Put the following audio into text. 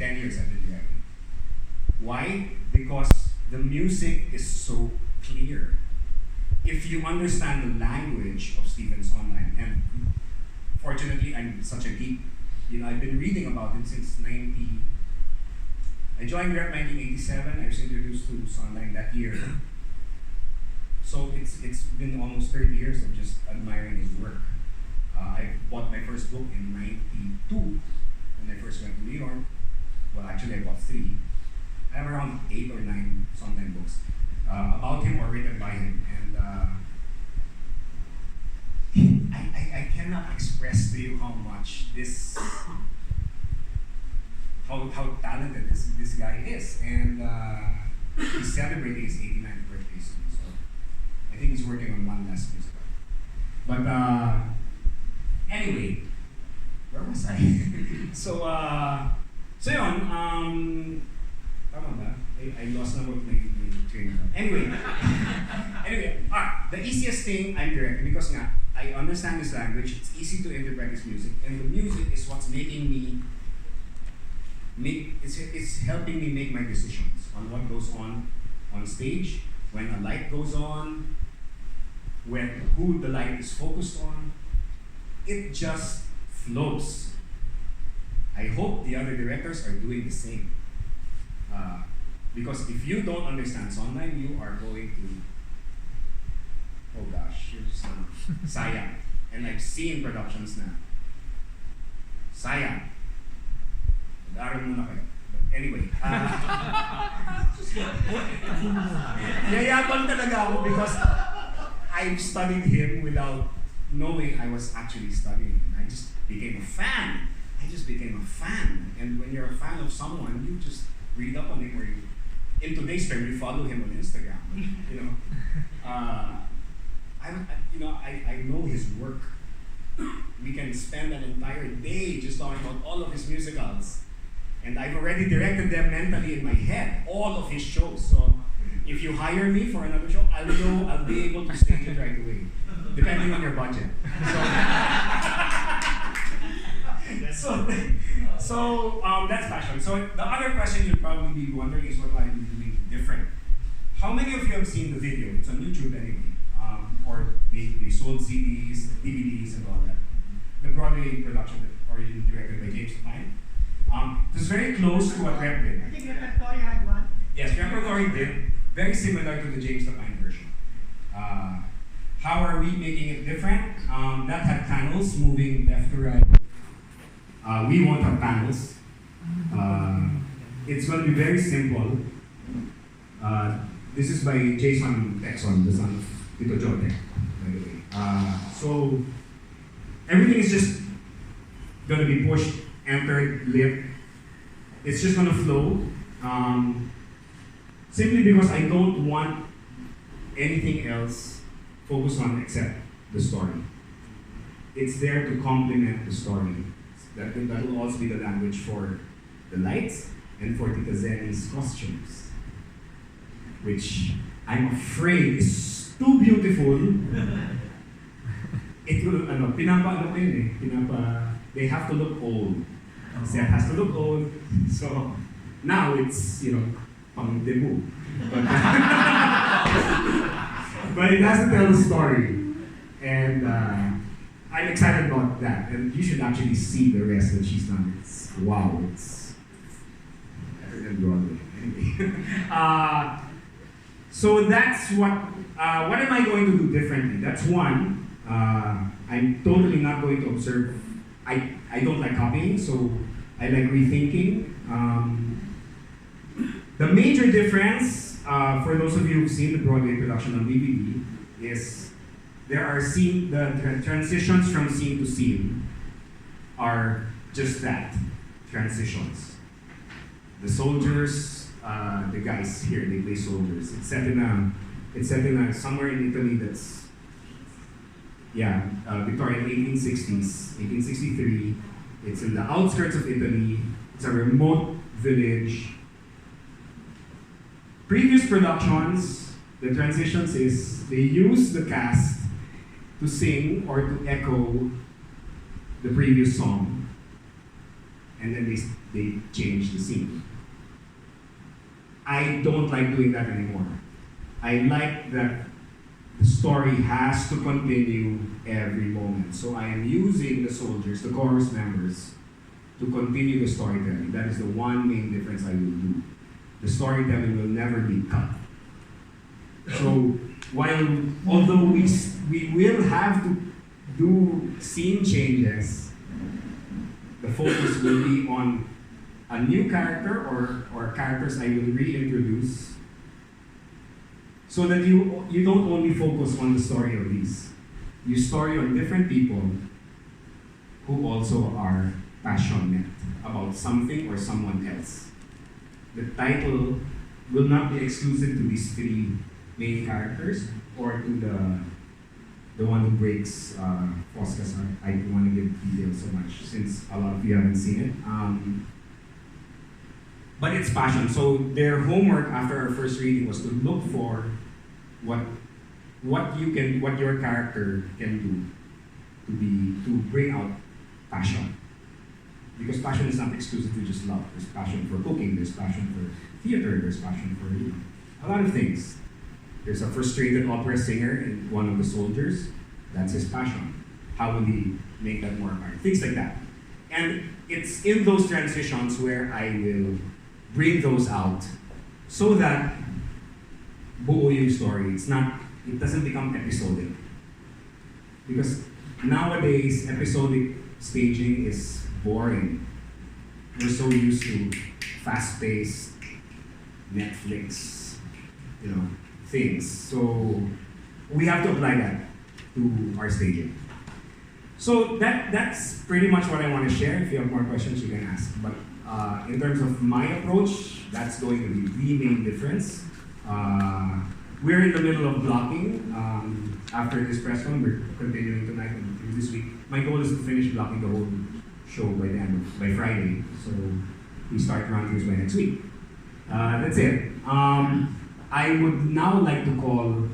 10 years I've been directing. Why? Because the music is so clear. If you understand the language of Stephen Sondheim, and fortunately I'm such a geek, I've been reading about him since I joined Rep 1987. I was introduced to Sondheim that year. So it's been almost 30 years of just admiring his work. I bought my first book in '92 when I first went to New York. Well, actually I bought 3. I have around 8 or 9 Sondheim books about him or written by him. And I cannot express to you how much how talented this guy is. And he's celebrating his 89th birthday soon. So I think he's working on one last musical. But anyway, where was I? so yun, tama ba? I lost na what my train of thought. Anyway, the easiest thing I'm directing because nga, I understand his language, it's easy to interpret his music, and the music is what's making me it's helping me make my decisions on what goes on stage, when a light goes on, who the light is focused on. It just flows. I hope the other directors are doing the same. Because if you don't understand Sondheim, you are going to, oh gosh, you're just sayang. And I've seen productions na, sayang. Mag-aaral muna kayo. But anyway, yayabang talaga ako because I've studied him without knowing I was actually studying. I just became a fan. And when you're a fan of someone, you just read up on him, or in today's term, you follow him on Instagram. I know his work. We can spend an entire day just talking about all of his musicals. And I've already directed them mentally in my head, all of his shows. So if you hire me for another show, I'll be able to stage it right away, depending on your budget. So that's passion. So the other question you'll probably be wondering is what I'm doing different. How many of you have seen the video? It's on YouTube anyway. Or they sold CDs, DVDs, and all that. The Broadway production that originally directed by James Pine. It was very close to what Rep did. I think Repertory had one. Yes, Repertory did. Very similar to the James Pine version. How are we making it different? That had panels moving left to right. We won't have panels. It's going to be very simple. This is by Jason Texon, the son of Tito Jote, by the way. So everything is just going to be pushed, entered, lit. It's just going to flow. Simply because I don't want anything else focused on except the story. It's there to complement the story. That will also be the language for the lights and for Tita Zenny's costumes, which I'm afraid is too beautiful. It will, they have to look old. Set has to look old. So now it's, pang debut. But it has to tell the story. And I'm excited about that. And you should actually see the rest that she's done. It's, wow, it's better than Broadway. Anyway. So that's what am I going to do differently? That's one. I'm totally not going to observe. I don't like copying, so I like rethinking. The major difference, for those of you who've seen the Broadway production on DVD, is there are the transitions from scene to scene are just that, transitions. The soldiers, the guys here, they play soldiers. It's set in a somewhere in Italy that's, Victorian 1860s, 1863. It's in the outskirts of Italy. It's a remote village. Previous productions, the transitions is they use the cast to sing or to echo the previous song. and then they change the scene. I don't like doing that anymore. I like that the story has to continue every moment. So I am using the soldiers, the chorus members, to continue the storytelling. That is the one main difference I will do. The storytelling will never be cut. So although we will have to do scene changes, the focus will be on a new character or characters I will reintroduce, so that you don't only focus on the story of these. You story on different people who also are passionate about something or someone else. The title will not be exclusive to these three main characters or to the one who breaks Fosca's heart. I don't want to give details so much since a lot of you haven't seen it. But it's passion. So their homework after our first reading was to look for what your character can do to bring out passion. Because passion is not exclusive to just love. There's passion for cooking, there's passion for theater, there's passion for a lot of things. There's a frustrated opera singer in one of the soldiers. That's his passion. How will he make that more apparent? Things like that. And it's in those transitions where I will bring those out so that buo yung story. It doesn't become episodic. Because nowadays, episodic staging is boring. We're so used to fast-paced Netflix, things. So we have to apply that to our staging. So that's pretty much what I want to share. If you have more questions, you can ask. But in terms of my approach, that's going to be the main difference. We're in the middle of blocking. After this press con, we're continuing tonight and through this week. My goal is to finish blocking the whole show by Friday. So we start run throughs by next week. That's it. I would now like to call